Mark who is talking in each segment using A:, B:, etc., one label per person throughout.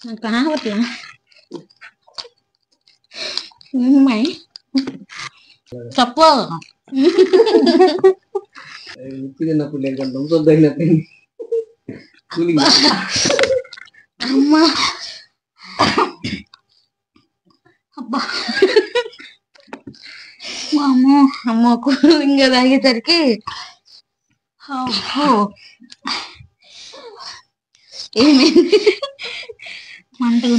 A: कहाँ होती है मैं चप्पल అమ్మా అబ్బా అమ్మో అమ్మో కూలింగ్ తాగేసరికి ఏమైంది మంటగా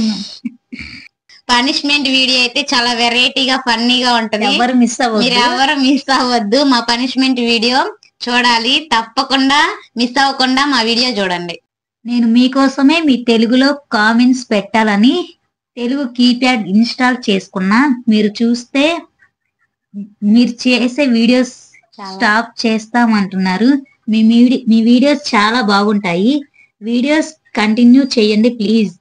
A: పనిష్మెంట్ వీడియో అయితే చాలా వెరైటీగా ఫన్నీగా ఉంటది.
B: ఎవరు మిస్ అవ్వద్దు.
A: మీరు ఎవరు మిస్ అవ్వద్దు. మా పనిష్మెంట్ వీడియో చూడాలి. తప్పకుండా మిస్ అవ్వకుండా మా వీడియో చూడండి.
B: నేను మీకోసమే మీ తెలుగులో కామెంట్స్ పెట్టాలని తెలుగు కీప్యాడ్ ఇన్స్టాల్ చేసుకున్నా. మీరు చూస్తే మీరు చేసే వీడియోస్ స్టాప్ చేస్తామంటున్నారు. మీ వీడియోస్ చాలా బాగుంటాయి. వీడియోస్ కంటిన్యూ చేయండి ప్లీజ్.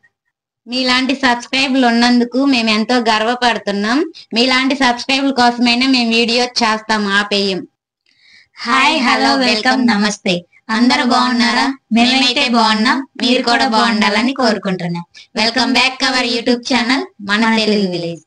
A: మీలాంటి సబ్స్క్రైబర్లు ఉన్నందుకు మేము ఎంతో గర్వపడుతున్నాం. మీలాంటి సబ్స్క్రైబర్ల కోసమైనా మేము వీడియో చేస్తాం, ఆపేయం.
B: హాయ్, హలో, వెల్కమ్, నమస్తే. అందరూ బాగున్నారా? మేమైతే బాగున్నాం. మీరు కూడా బాగుండాలని కోరుకుంటున్నాం.
A: Welcome back our YouTube channel మన తెలుగు విలేజ్.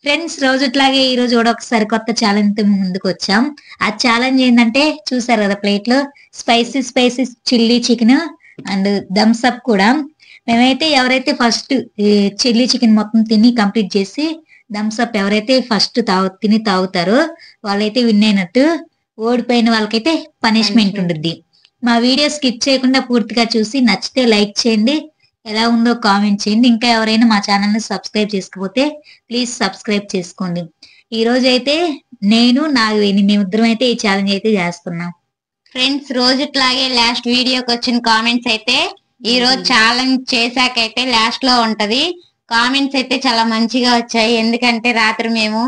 B: ఫ్రెండ్స్, రోజుట్లాగే ఈ రోజు కూడా ఒకసారి కొత్త ఛాలెంజ్ తో ముందుకు వచ్చాం. ఆ ఛాలెంజ్ ఏంటంటే చూసారు కదా, ప్లేట్ లో spicy chilli chicken and Thums Up కూడా. మేమైతే ఎవరైతే ఫస్ట్ చిల్లీ చికెన్ మొత్తం తిని కంప్లీట్ చేసి థమ్స్ అప్ ఎవరైతే ఫస్ట్ తిని తాగుతారో వాళ్ళైతే విన్ అయినట్టు. ఓడిపోయిన వాళ్ళకైతే పనిష్మెంట్ ఉంటుంది. మా వీడియో స్కిప్ చేయకుండా పూర్తిగా చూసి నచ్చితే లైక్ చేయండి, ఎలా ఉందో కామెంట్ చేయండి. ఇంకా ఎవరైనా మా ఛానల్ ని సబ్స్క్రైబ్ చేసుకోకపోతే ప్లీజ్ సబ్స్క్రైబ్ చేసుకోండి. ఈ రోజు అయితే నేను నాగవేణి మేమిద్దరం అయితే ఈ ఛాలెంజ్ అయితే చేస్తున్నాం.
A: ఫ్రెండ్స్, రోజుట్లాగే లాస్ట్ వీడియోకి వచ్చిన కామెంట్స్ అయితే ఈ రోజు ఛాలెంజ్ చేశాకైతే లాస్ట్ లో ఉంటది. కామెంట్స్ అయితే చాలా మంచిగా వచ్చాయి. ఎందుకంటే రాత్రి మేము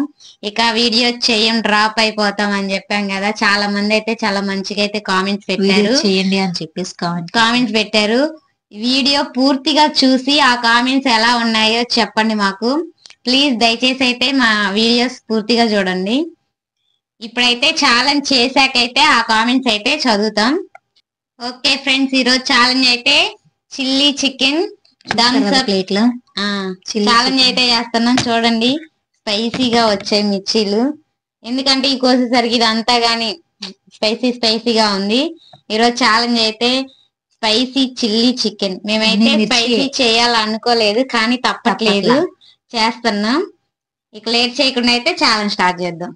A: ఇక వీడియో చేయం, డ్రాప్ అయిపోతాం అని చెప్పాం కదా. చాలా మంది అయితే చాలా మంచిగా అయితే కామెంట్స్ పెట్టారు,
B: చేయండి అని చెప్పేసి
A: కామెంట్స్ పెట్టారు. వీడియో పూర్తిగా చూసి ఆ కామెంట్స్ ఎలా ఉన్నాయో చెప్పండి మాకు ప్లీజ్. దయచేసి అయితే మా వీడియోస్ పూర్తిగా చూడండి. ఇప్పుడైతే ఛాలెంజ్ చేశాకైతే ఆ కామెంట్స్ అయితే చదువుతాం. ఓకే ఫ్రెండ్స్, ఈరోజు ఛాలెంజ్ అయితే chilli chicken Thums Up
B: plate లో
A: ఛాలెంజ్ అయితే చేస్తున్నాం. చూడండి, స్పైసీగా వచ్చాయి మిర్చీలు. ఎందుకంటే ఈ కోసేసరికి ఇదంతా గానీ స్పైసీగా ఉంది. ఈరోజు ఛాలెంజ్ అయితే స్పైసీ చిల్లీ చికెన్. మేమైతే స్పైసీ చేయాలనుకోలేదు, కానీ తప్పట్లేదు, చేస్తున్నాం. ఇక లేట్ చేయకుండా అయితే ఛాలెంజ్ స్టార్ట్ చేద్దాం.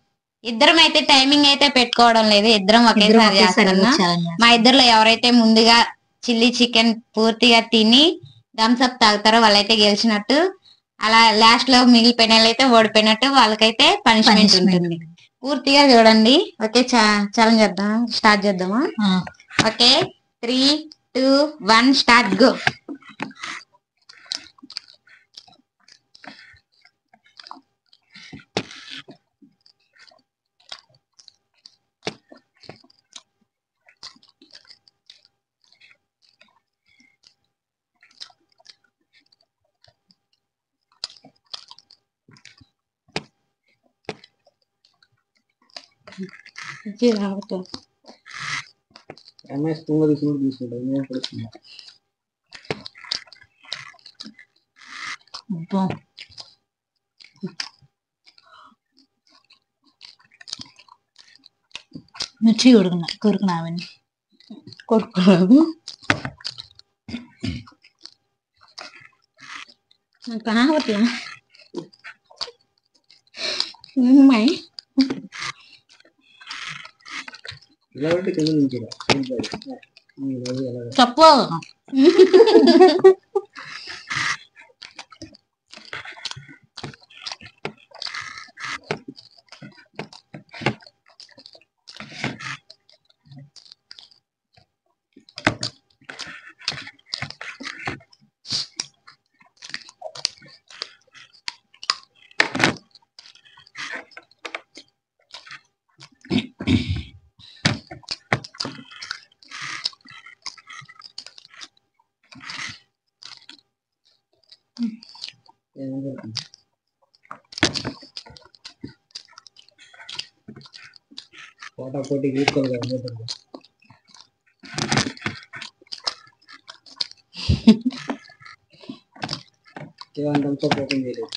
A: ఇద్దరం అయితే టైమింగ్ అయితే పెట్టుకోవడం లేదు, ఇద్దరం ఒకేసారి చేస్తున్నాం. మా ఇద్దరులో ఎవరైతే ముందుగా చిల్లీ చికెన్ పూర్తిగా తిని థమ్స్ అప్ తాగుతారో వాళ్ళైతే గెలిచినట్టు. అలా లాస్ట్ లో మిగిలిపోయిన వాళ్ళైతే ఓడిపోయినట్టు. వాళ్ళకైతే పనిష్మెంట్ ఉంటుంది. పూర్తిగా చూడండి. ఓకే, ఛాలెంజ్ చేద్దాం, స్టార్ట్ చేద్దామా? Okay, 3, 2, 1 start, go.
B: మిర్చి కొరుకున్నావని
A: కొరుకున్నావు. कहाँ होती है मैं चप्पल
C: పోటీ ఈక్వల్ గా ఉంటుంది. థమ్స్ అప్ ఓపెన్ చేయలేదు.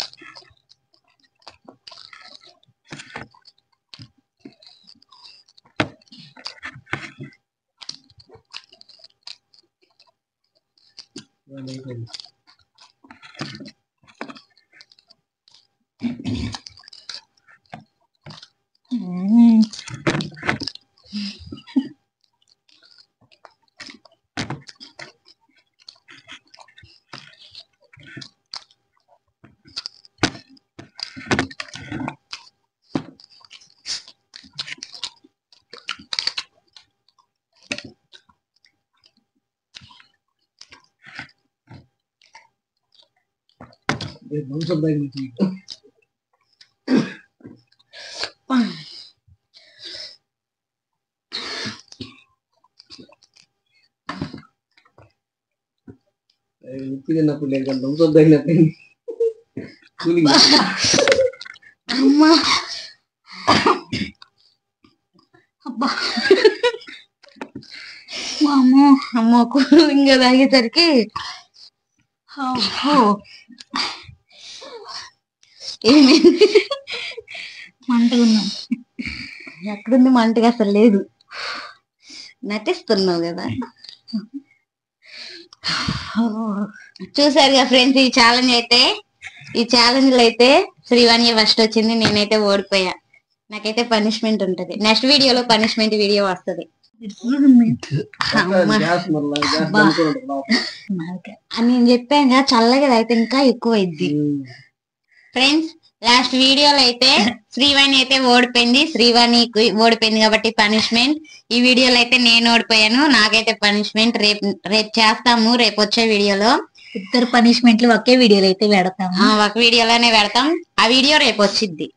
C: థమ్స్ అప్ బ్యాగ్ నుంచి ఉప్పు తిన్నప్పుడు లేదు కానీ థమ్స్ అప్ తగినప్పుడు కూలింగ్.
A: అమ్మా అబ్బా అమ్మో అమ్మో కూలింగ్ తాగేసరికి ఏమైంది?
B: మంటగా ఉన్నాం.
A: ఎక్కడుంది మంటగా? అసలు లేదు, నటిస్తున్నావు కదా. చూసారుగా ఫ్రెండ్స్, ఈ ఛాలెంజ్ లో అయితే శ్రీవాణి ఫస్ట్ వచ్చింది, నేనైతే ఓడిపోయా. నాకైతే పనిష్మెంట్ ఉంటది. నెక్స్ట్ వీడియోలో పనిష్మెంట్ వీడియో వస్తది. నేను చెప్పాను చల్లగా అయితే ఇంకా ఎక్కువ అయింది. ఫ్రెండ్స్, లాస్ట్ వీడియోలో అయితే శ్రీవాణి అయితే ఓడిపోయింది. శ్రీవాణి ఓడిపోయింది కాబట్టి పనిష్మెంట్. ఈ వీడియోలో అయితే నేను ఓడిపోయాను, నాకైతే పనిష్మెంట్ రేపు చేస్తాము. రేపు వచ్చే వీడియోలో
B: ఇద్దరు పనిష్మెంట్లు ఒకే వీడియోలో అయితే పెడతాము.
A: ఒక వీడియోలోనే పెడతాం. ఆ వీడియో రేపు వచ్చింది.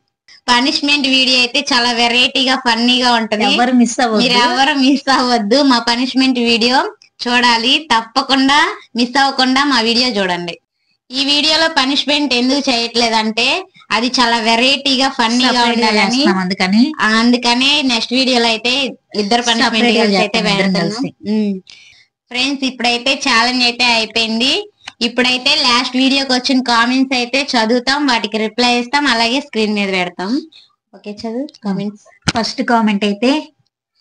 A: పనిష్మెంట్ వీడియో అయితే చాలా వెరైటీగా ఫన్నీగా ఉంటది.
B: ఎవరు మిస్ అవ్వద్దు,
A: మీరు ఎవరు మిస్ అవ్వద్దు. మా పనిష్మెంట్ వీడియో చూడాలి, తప్పకుండా మిస్ అవ్వకుండా మా వీడియో చూడండి. ఈ వీడియోలో పనిష్మెంట్ ఎందుకు చేయట్లేదంటే అది చాలా వెరైటీగా ఫన్నీగా ఉండాలని, అందుకనే నెక్స్ట్ వీడియోలో అయితే ఇద్దరు పనిష్మెంట్ అయితే పెడతాను. ఫ్రెండ్స్, ఇప్పుడైతే ఛాలెంజ్ అయితే అయిపోయింది. ఇప్పుడైతే లాస్ట్ వీడియోకి వచ్చిన కామెంట్స్ అయితే చదువుతాం, వాటికి రిప్లై ఇస్తాం, అలాగే స్క్రీన్ మీద పెడతాం. ఓకే, చదువు కామెంట్స్.
B: ఫస్ట్ కామెంట్ అయితే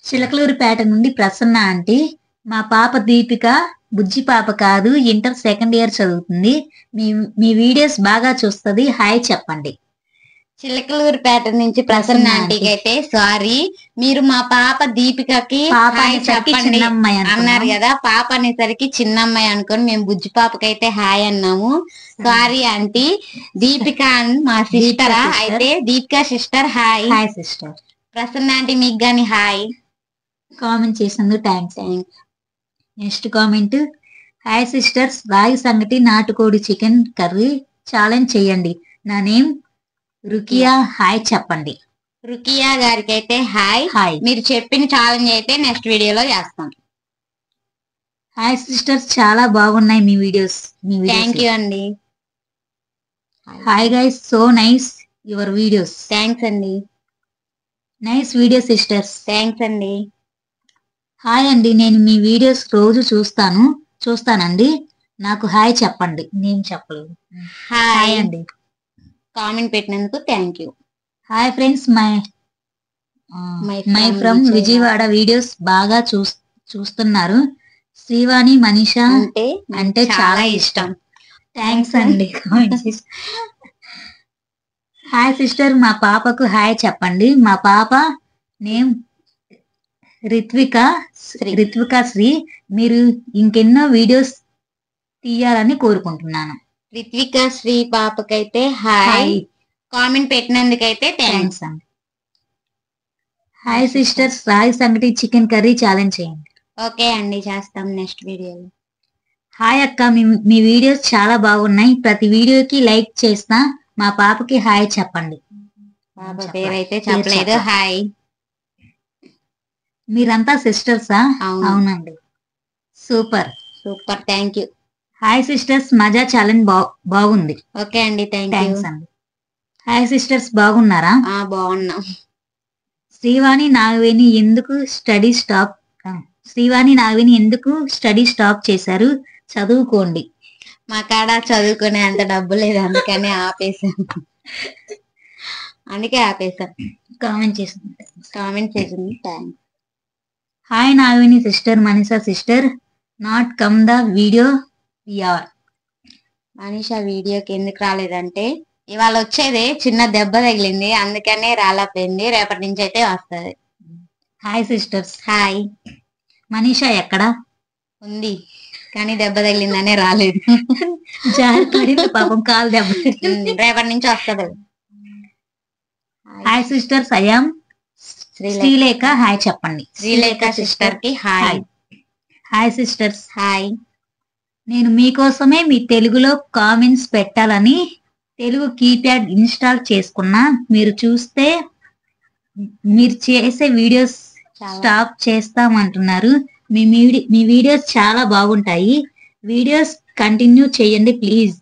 B: చిలకలూరిపేట నుండి ప్రసన్న ఆంటీ, మా పాప దీపిక బుజ్జి పాప కాదు, ఇంటర్ సెకండ్ ఇయర్ చదువుతుంది. మీ వీడియోస్ బాగా చూస్తుంది, హాయ్ చెప్పండి.
A: చిలకలూరిపేట నుంచి ప్రసన్న ఆంటీకి అయితే సారీ, మీరు మా పాప దీపికకి హాయ్ చెప్పండి అన్నారు కదా. పాప అనేసరికి చిన్నమ్మాయి అనుకొని మేము బుజ్జి పాపకైతే హాయ్ అన్నాము. Sorry aunty. దీపిక మా సిస్టరా? అయితే Deepika sister hi.
B: Hi sister.
A: Prasanna aunty మీకు గాని హాయ్.
B: కామెంట్ చేసినందుకు thanks. Next comment, hi sisters, ragi sangati నాటుకోడి చికెన్ కర్రీ ఛాలెంజ్ చేయండి. నా నేమ్ రుకియా, హాయ్ చెప్పండి.
A: రుకియా గారికి అయితే హాయ్.
B: హాయ్.
A: మీరు చెప్పిన ఛాలెంజ్ అయితే నెక్స్ట్ వీడియోలో చేస్తాం.
B: హాయ్ సిస్టర్స్, చాలా బాగున్నాయి మీ వీడియోస్.
A: థ్యాంక్ యూ అండి.
B: Hi guys, so nice your videos.
A: Thanks అండి.
B: Nice video sisters.
A: థ్యాంక్స్ అండి.
B: హాయ్ అండి, నేను మీ వీడియోస్ రోజు చూస్తానండి. నాకు హాయ్ చెప్పండి. నేను చెప్పలేదు.
A: హాయ్
B: అండి.
A: కామెంట్ పెట్టినందుకు thank you.
B: Hi friends, my from Vijayawada. Videos బాగా చూస్తున్నారు. శ్రీవాణి మనీషా అంటే చాలా ఇష్టం. థ్యాంక్స్ అండి. హాయ్ సిస్టర్, మా పాపకు హాయ్ చెప్పండి. మా పాప నేమ్ రిత్విక శ్రీ. మీరు ఇంకెన్నో వీడియోస్ తీయాలని కోరుకుంటున్నాను.
A: రిత్విక శ్రీ పాపకైతే హాయ్. కామెంట్ పెట్టినందుకైతే థ్యాంక్స్
B: అండి. Hi sisters, ragi sangati chicken curry challenge చేయండి.
A: ఓకే అండి, చేస్తాం నెక్స్ట్ వీడియోలో.
B: హాయ్ అక్క, మీ వీడియోస్ చాలా బాగున్నాయి. ప్రతి వీడియోకి లైక్ చేస్తా. మా పాపకి హాయ్ చెప్పండి.
A: పాప పేరైతే చెప్పలేదు. హాయ్.
B: మీరంతా సిస్టర్సా? అవునండి. Super
A: super, thank you.
B: Hi sisters, మజా ఛాలెంజ్ బాగుంది.
A: ఓకే అండి, థ్యాంక్స్
B: అండి. హాయ్ సిస్టర్స్, బాగున్నారా?
A: బాగున్నాం.
B: శ్రీవాణి నాగవేణి ఎందుకు స్టడీ స్టాప్ చేశారు? చదువుకోండి.
A: మా కాడ చదువుకునే అంత డబ్బు లేదు, అందుకని ఆపేసాను. అందుకే ఆపేసాం.
B: కామెంట్
A: చేసింది thanks.
B: Hi Nagaveni sister, Manisha sister, not come the video యార్.
A: మనీషా వీడియోకి ఎందుకు రాలేదంటే ఇవాళ వచ్చేది చిన్న దెబ్బ తగిలింది, అందుకనే రాలేకపోయింది. రేపటి నుంచి అయితే వస్తుంది.
B: Hi sisters.
A: హాయ్.
B: మనీషా ఎక్కడ
A: ఉంది కానీ దెబ్బ తగిలిందనే రాలేదు.
B: జారిపడింది పాపం, కాలు దెబ్బ.
A: రేపటి నుంచి వస్తుంది.
B: Hi sisters, I'm Srilekha. Hi చెప్పండి.
A: శ్రీలేఖ సిస్టర్ కి హాయ్.
B: Hi sisters.
A: హాయ్.
B: నేను మీకోసమే మీ తెలుగులో కామెంట్స్ పెట్టాలని తెలుగు కీప్యాడ్ ఇన్స్టాల్ చేసుకున్నా. మీరు చూస్తే మీరు చేసే వీడియోస్ స్టాప్ చేస్తామంటున్నారు. మీ వీడియోస్ చాలా బాగుంటాయి. వీడియోస్ కంటిన్యూ చేయండి ప్లీజ్.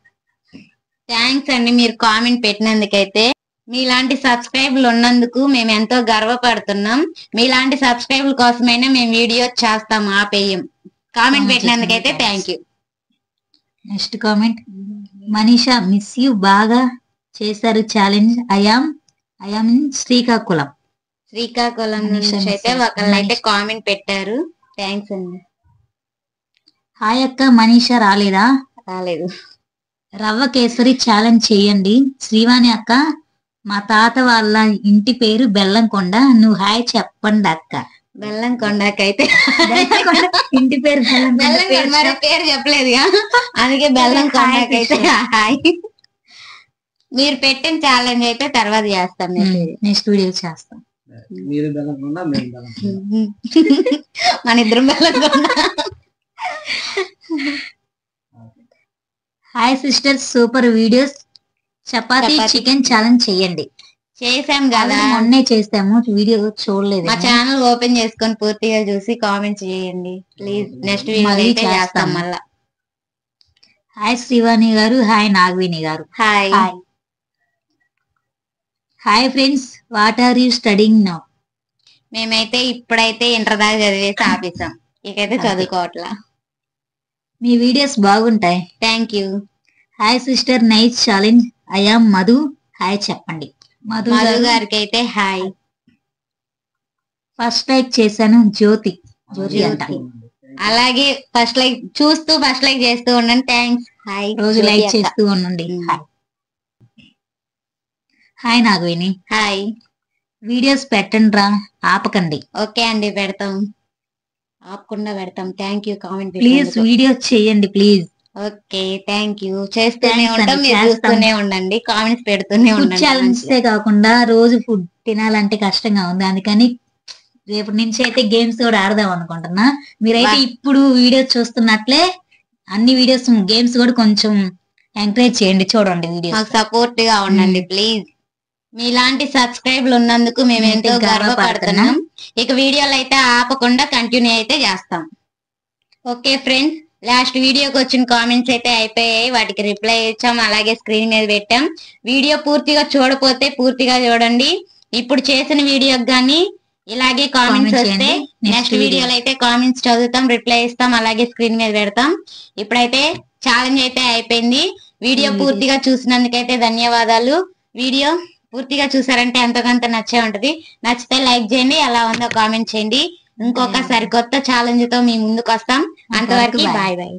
A: థ్యాంక్స్ అండి మీరు కామెంట్ పెట్టినందుకైతే. మీలాంటి సబ్స్క్రైబర్లు ఉన్నందుకు మేము ఎంతో గర్వపడుతున్నాం. మీలాంటి సబ్స్క్రైబర్ల కోసమైనా మేము వీడియో చేస్తాం, ఆపేయం. కామెంట్ పెట్టినందుకైతే thank you.
B: Next comment, Manisha miss you, బాగా చేశారు ఛాలెంజ్. ఐయామ్ ఇన్ శ్రీకాకుళం
A: నుంచి అయితే ఒకళ్ళు అయితే కామెంట్ పెట్టారు. థ్యాంక్స్ అండి.
B: హాయ్ అక్క, మనీషా రాలేదా?
A: రాలేదు.
B: రవ్వ కేసరి ఛాలెంజ్ చేయండి. శ్రీవాణి అక్క, మా తాత వాళ్ళ ఇంటి పేరు బెల్లంకొండ, నువ్వు హాయ్ చెప్పండి అక్క.
A: బెల్లంకొండకైతే
B: ఇంటి పేరు
A: బెల్లంకొండ, మరి పేరు చెప్పలేదుగా, అందుకే బెల్లంకొండకైతే హాయ్. మీరు పెట్టిన ఛాలెంజ్ అయితే తర్వాత చేస్తాం,
B: నెక్స్ట్ వీడియో చేస్తాం.
C: మీరు బెల్లంకొండ, మేము బెల్లంకొండ,
A: మన ఇద్దరం Bellamkonda.
B: Hi sister, super videos. Chapati chicken challenge చేయండి.
A: చేసాం కదా,
B: మొన్నే చేస్తాము, వీడియో చూడలేదు.
A: మా ఛానల్ ఓపెన్ చేసుకొని పూర్తిగా చూసి కామెంట్స్ చేయండి ప్లీజ్. నెక్స్ట్ వీడియో అయితే చేస్తాం మళ్ళా.
B: హాయ్ శ్రీవాణి గారు. హాయ్ నాగవేణి గారు.
A: Hi.
B: Hi friends, what are you studying now?
A: మేమైతే ఇప్పుడైతే ఇంటర్ దాకా చదివేసి ఆపేసాం, ఇకైతే చదువుకోవట్లా.
B: మీ వీడియోస్ బాగుంటాయి.
A: Thank you.
B: Hi sister, nice challenge. I'm Madhu. Hi చెప్పండి. మధు
A: గారికి అయితే హాయ్.
B: ఫస్ట్ లైక్ చేశాను. జ్యోతి అంట.
A: అలాగే ఫస్ట్ లైక్ చూస్తూ ఫస్ట్ లైక్ చేస్తూ ఉండండి. థ్యాంక్స్. హాయ్.
B: రోజు లైక్ చేస్తూ ఉండండి. హాయ్ నాగవేణి.
A: హాయ్.
B: వీడియోస్ పెట్టండి రా, ఆపకండి.
A: ఓకే అండి, పెడతాం, ఆపకుండా పెడతాం. Thank you. Comment
B: please videos చేయండి ప్లీజ్.
A: Okay thank you. చేస్తూనే ఉంటాం, మీరు చూస్తూనే ఉండండి, కామెంట్స్ పెడుతూనే ఉండండి.
B: ఛాలెంజ్సే కాకుండా రోజు ఫుడ్ తినాలంటే కష్టంగా ఉంది, అందుకని రేపటి నుంచి అయితే గేమ్స్ కూడా ఆడదాం అనుకుంటున్నా. మీరైతే ఇప్పుడు వీడియోస్ చూస్తున్నట్లే అన్ని వీడియోస్ గేమ్స్ కూడా కొంచెం ఎంకరేజ్ చేయండి, చూడండి వీడియోస్.
A: మాకు సపోర్ట్ గా ఉండండి ప్లీజ్. మీలాంటి సబ్స్క్రైబ్లు ఉన్నందుకు మేము ఎంతో గర్వపడుతున్నాం. ఇక వీడియోలు అయితే ఆపకుండా కంటిన్యూ అయితే చేస్తాం. ఓకే ఫ్రెండ్స్, లాస్ట్ వీడియోకి వచ్చిన కామెంట్స్ అయితే అయిపోయాయి, వాటికి రిప్లై ఇచ్చాం, అలాగే స్క్రీన్ మీద పెట్టాం. వీడియో పూర్తిగా చూడపోతే పూర్తిగా చూడండి. ఇప్పుడు చేసిన వీడియోకి గానీ ఇలాగే కామెంట్స్ వస్తే నెక్స్ట్ వీడియోలో అయితే కామెంట్స్ చదువుతాం, రిప్లై ఇస్తాం, అలాగే స్క్రీన్ మీద పెడతాం. ఇప్పుడైతే ఛాలెంజ్ అయితే అయిపోయింది. వీడియో పూర్తిగా చూసినందుకైతే ధన్యవాదాలు. వీడియో పూర్తిగా చూసారంటే ఎంతోకంత నచ్చే ఉంటది. నచ్చితే లైక్ చేయండి, ఎలా ఉందో కామెంట్ చేయండి. ఇంకొక సరికొత్త ఛాలెంజ్ తో మీ ముందుకు వస్తాం. అంతవరకు బాయ్ బాయ్.